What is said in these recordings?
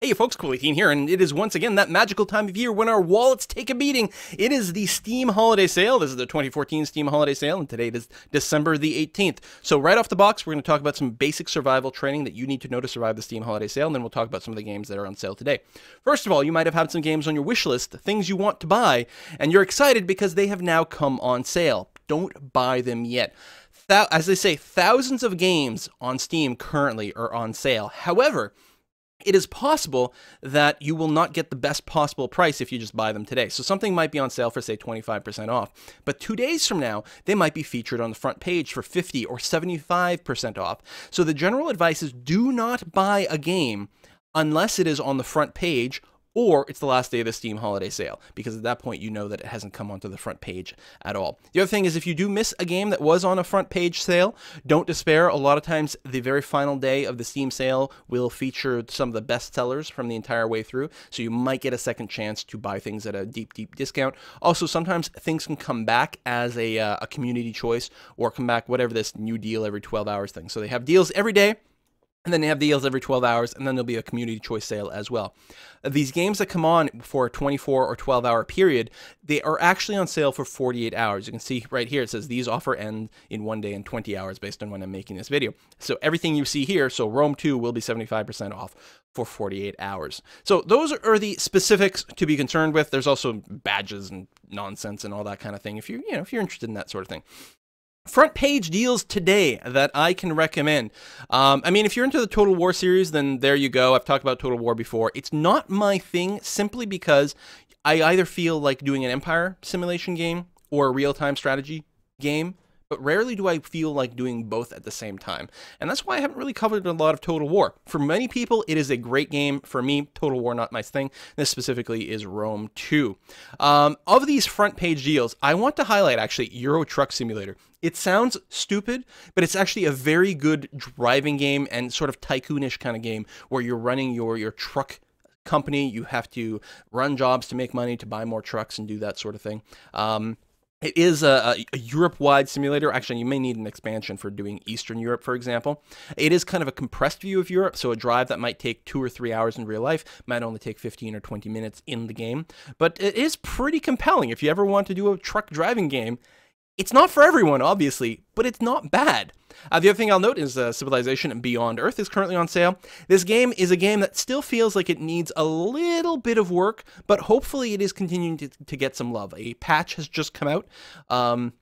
Hey folks, Cool18 here, and it is once again that magical time of year when our wallets take a beating. It is the Steam Holiday Sale. This is the 2014 Steam Holiday Sale, and today it is December the 18th. So right off the box, we're going to talk about some basic survival training that you need to know to survive the Steam Holiday Sale, and then we'll talk about some of the games that are on sale today. First of all, you might have had some games on your wish list, things you want to buy, and you're excited because they have now come on sale. Don't buy them yet. As they say, thousands of games on Steam currently are on sale. However, it is possible that you will not get the best possible price if you just buy them today. So something might be on sale for, say, 25% off. But 2 days from now, they might be featured on the front page for 50 or 75% off. So the general advice is do not buy a game unless it is on the front page or it's the last day of the Steam Holiday Sale, because at that point you know that it hasn't come onto the front page at all. The other thing is, if you do miss a game that was on a front page sale, don't despair. A lot of times the very final day of the Steam sale will feature some of the best sellers from the entire way through, so you might get a second chance to buy things at a deep discount. Also, sometimes things can come back as a community choice, or come back whatever this new deal every 12 hours thing. So they have deals every day, and then they have deals every 12 hours, and then there'll be a community choice sale as well. These games that come on for a 24 or 12-hour period, they are actually on sale for 48 hours. You can see right here, it says these offer end in 1 day and 20 hours based on when I'm making this video. So everything you see here, so Rome 2 will be 75% off for 48 hours. So those are the specifics to be concerned with. There's also badges and nonsense and all that kind of thing if you're interested in that sort of thing. Front page deals today that I can recommend. I mean, if you're into the Total War series, then there you go. I've talked about Total War before. It's not my thing simply because I either feel like doing an Empire simulation game or a real-time strategy game, but rarely do I feel like doing both at the same time. And that's why I haven't really covered a lot of Total War. For many people, it is a great game. For me, Total War, not my thing. This specifically is Rome 2. Of these front page deals, I want to highlight actually Euro Truck Simulator. It sounds stupid, but it's actually a very good driving game and sort of tycoonish kind of game where you're running your truck company. You have to run jobs to make money, to buy more trucks and do that sort of thing. It is a Europe-wide simulator. Actually, you may need an expansion for doing Eastern Europe, for example. It is kind of a compressed view of Europe, so a drive that might take 2 or 3 hours in real life might only take 15 or 20 minutes in the game. But it is pretty compelling. If you ever want to do a truck driving game, it's not for everyone, obviously, but it's not bad. The other thing I'll note is Civilization Beyond Earth is currently on sale. This game is a game that still feels like it needs a little bit of work, but hopefully it is continuing to get some love. A patch has just come out.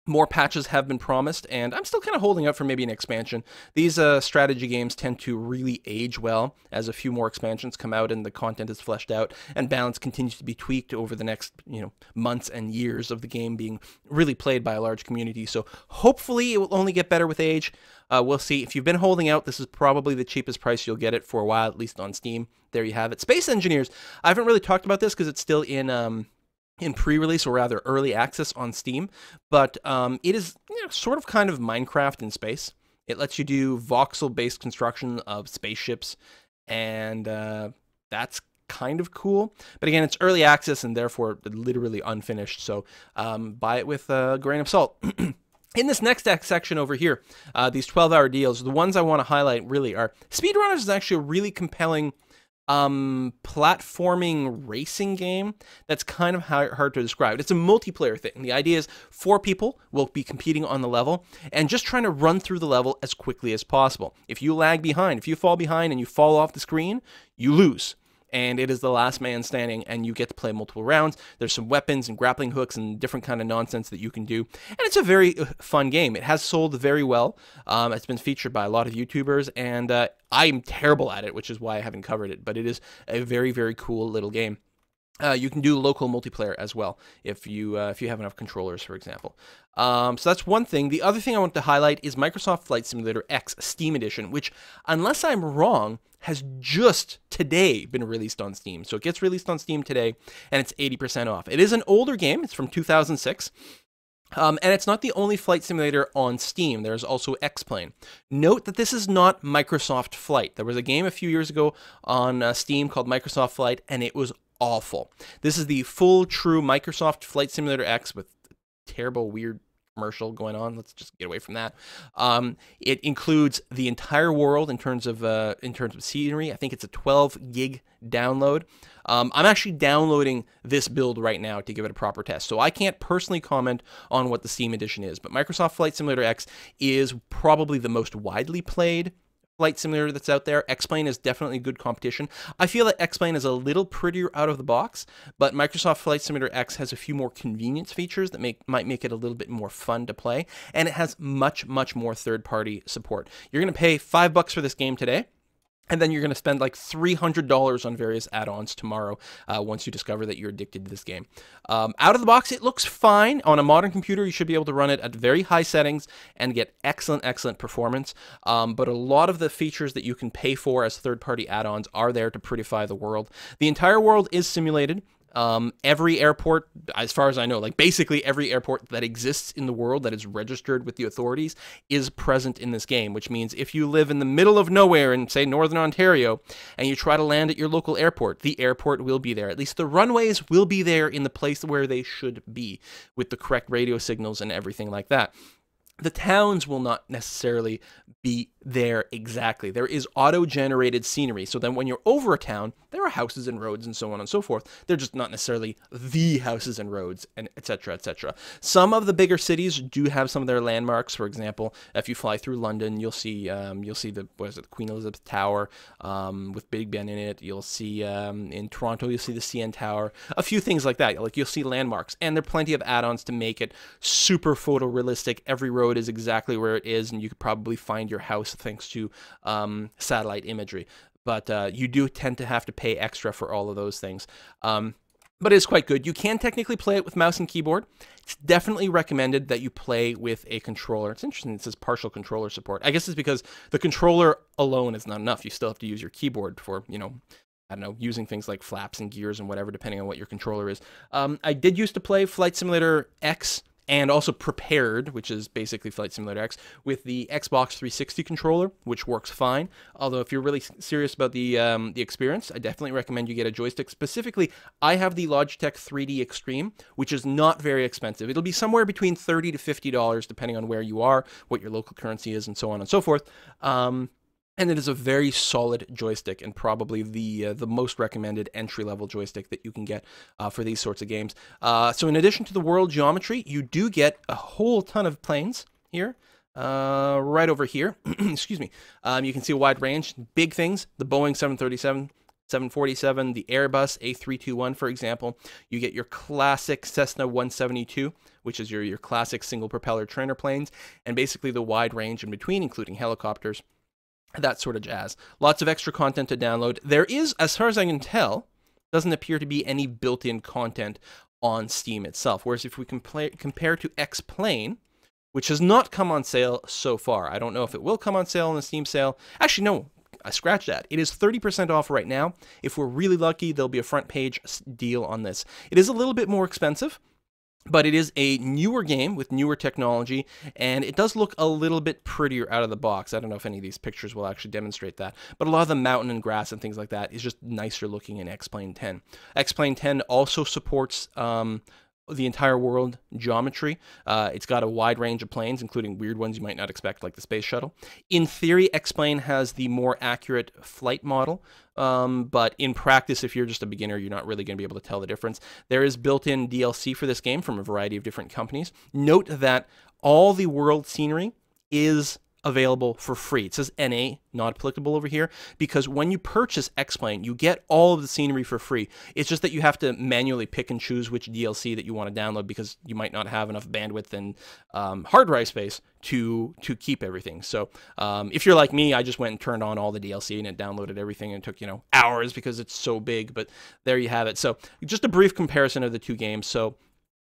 More patches have been promised, and I'm still kind of holding out for maybe an expansion. These strategy games tend to really age well as a few more expansions come out and the content is fleshed out and balance continues to be tweaked over the next months and years of the game being really played by a large community. So hopefully it will only get better with age. We'll see. If you've been holding out, this is probably the cheapest price you'll get it for a while, at least on Steam. There you have it. Space Engineers. I haven't really talked about this because it's still in pre-release, or rather early access on Steam, but it is sort of kind of Minecraft in space. It lets you do voxel-based construction of spaceships, and that's kind of cool. But again, it's early access and therefore literally unfinished, so buy it with a grain of salt. In this next section over here, these 12-hour deals, the ones I want to highlight really are Speedrunners is actually a really compelling platforming racing game that's kind of hard to describe. It's a multiplayer thing. The idea is 4 people will be competing on the level and just trying to run through the level as quickly as possible. If you lag behind, if you fall behind and you fall off the screen, you lose. And it is the last man standing, and you get to play multiple rounds. There's some weapons and grappling hooks and different kind of nonsense that you can do. And it's a very fun game. It has sold very well. It's been featured by a lot of YouTubers, and I'm terrible at it, which is why I haven't covered it. But it is a very, very cool little game. You can do local multiplayer as well if you have enough controllers, for example. So that's one thing. The other thing I want to highlight is Microsoft Flight Simulator X Steam Edition, which, unless I'm wrong, has just today been released on Steam. So it gets released on Steam today, and it's 80% off. It is an older game. It's from 2006. And it's not the only flight simulator on Steam. There's also X-Plane. Note that this is not Microsoft Flight. There was a game a few years ago on Steam called Microsoft Flight, and it was awful. This is the full, true Microsoft Flight Simulator X with terrible, weird commercial going on. Let's just get away from that. It includes the entire world in terms of scenery. I think it's a 12 gig download. I'm actually downloading this build right now to give it a proper test, so I can't personally comment on what the Steam edition is, but Microsoft Flight Simulator X is probably the most widely played flight simulator that's out there. X-Plane is definitely good competition. I feel that X-Plane is a little prettier out of the box, but Microsoft Flight Simulator X has a few more convenience features that might make it a little bit more fun to play, and it has much more third-party support. You're going to pay $5 for this game today, and then you're going to spend like $300 on various add-ons tomorrow once you discover that you're addicted to this game. Out of the box, it looks fine. On a modern computer, you should be able to run it at very high settings and get excellent performance. But a lot of the features that you can pay for as third-party add-ons are there to prettify the world. The entire world is simulated. Every airport, as far as I know, like basically every airport that exists in the world that is registered with the authorities is present in this game, which means if you live in the middle of nowhere in, say, Northern Ontario, and you try to land at your local airport, the airport will be there. At least the runways will be there in the place where they should be, with the correct radio signals and everything like that. The towns will not necessarily be there exactly. There is auto-generated scenery, so then when you're over a town, there are houses and roads and so on and so forth. They're just not necessarily the houses and roads, and etc., etc. Some of the bigger cities do have some of their landmarks. For example, if you fly through London, you'll see the Queen Elizabeth Tower with Big Ben in it. You'll see in Toronto, you'll see the CN Tower. A few things like that. Like you'll see landmarks, and there are plenty of add-ons to make it super photorealistic. Every road is exactly where it is, and you could probably find your house thanks to satellite imagery. But you do tend to have to pay extra for all of those things. But it's quite good. You can technically play it with mouse and keyboard. It's definitely recommended that you play with a controller. It's interesting, it says partial controller support. I guess it's because the controller alone is not enough. You still have to use your keyboard for, you know, I don't know, using things like flaps and gears and whatever, depending on what your controller is. I did used to play Flight Simulator X and also Prepared, which is basically Flight Simulator X, with the Xbox 360 controller, which works fine. Although if you're really serious about the experience, I definitely recommend you get a joystick. Specifically, I have the Logitech 3D Extreme, which is not very expensive. It'll be somewhere between $30 to $50, depending on where you are, what your local currency is, and so on and so forth. And it is a very solid joystick, and probably the most recommended entry-level joystick that you can get for these sorts of games. So in addition to the world geometry, you do get a whole ton of planes here. Right over here, excuse me. You can see a wide range, big things, the Boeing 737, 747, the Airbus A321, for example. You get your classic Cessna 172, which is your classic single propeller trainer planes, and basically the wide range in between, including helicopters, that sort of jazz. Lots of extra content to download. There is, as far as I can tell, doesn't appear to be any built-in content on Steam itself. Whereas if we compare to X-Plane, which has not come on sale so far. I don't know if it will come on sale in the Steam sale. Actually, no, I scratched that. It is 30% off right now. If we're really lucky, there'll be a front page deal on this. It is a little bit more expensive, but it is a newer game with newer technology, and it does look a little bit prettier out of the box. I don't know if any of these pictures will actually demonstrate that, but a lot of the mountain and grass and things like that is just nicer looking in X-Plane 10. X-Plane 10 also supports the entire world geometry. It's got a wide range of planes, including weird ones you might not expect, like the Space Shuttle. In theory, X-Plane has the more accurate flight model, but in practice, if you're just a beginner, you're not really going to be able to tell the difference. There is built-in DLC for this game from a variety of different companies. Note that all the world scenery is available for free. It says NA, not applicable over here, because when you purchase X-Plane, you get all of the scenery for free. It's just that you have to manually pick and choose which DLC that you want to download, because you might not have enough bandwidth and hard drive space to keep everything. So if you're like me, I just went and turned on all the DLC and it downloaded everything, and it took, you know, hours because it's so big, but there you have it. So just a brief comparison of the two games, so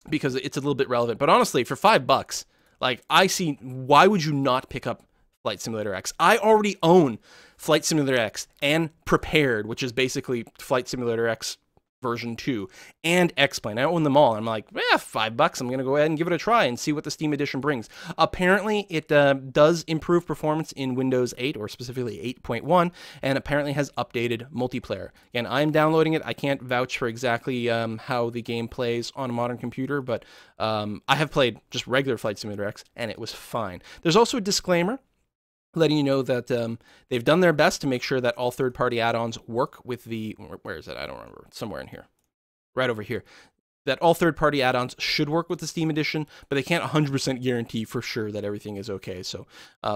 because it's a little bit relevant. But honestly, for $5, like, I see, why would you not pick up Flight Simulator X? I already own Flight Simulator X and Prepared, which is basically Flight Simulator X version 2 and X-Plane. I own them all. I'm like, $5. I'm going to go ahead and give it a try and see what the Steam Edition brings. Apparently, it does improve performance in Windows 8, or specifically 8.1, and apparently has updated multiplayer. Again, I'm downloading it. I can't vouch for exactly how the game plays on a modern computer, but I have played just regular Flight Simulator X, and it was fine. There's also a disclaimer letting you know that they've done their best to make sure that all third-party add-ons work with the... Where is it? I don't remember. It's somewhere in here. Right over here. That all third-party add-ons should work with the Steam Edition, but they can't 100% guarantee for sure that everything is okay. So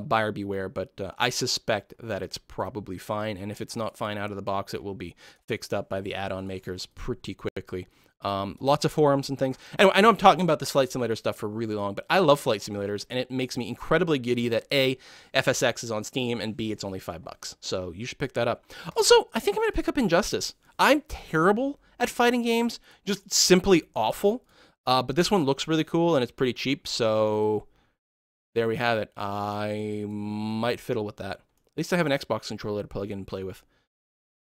buyer beware, but I suspect that it's probably fine. And if it's not fine out of the box, it will be fixed up by the add-on makers pretty quickly. Lots of forums and things. Anyway, I know I'm talking about this Flight Simulator stuff for really long, but I love flight simulators, and it makes me incredibly giddy that A, FSX is on Steam, and B, it's only $5. So you should pick that up. Also, I think I'm going to pick up Injustice. I'm terrible at fighting games, just simply awful. But this one looks really cool, and it's pretty cheap, so there we have it. I might fiddle with that. At least I have an Xbox controller to plug in and play with.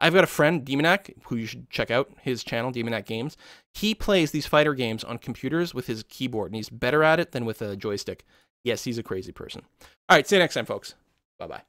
I've got a friend, Demonac, who you should check out, his channel, Demonac Games. He plays these fighter games on computers with his keyboard, and he's better at it than with a joystick. Yes, he's a crazy person. All right, see you next time, folks. Bye-bye.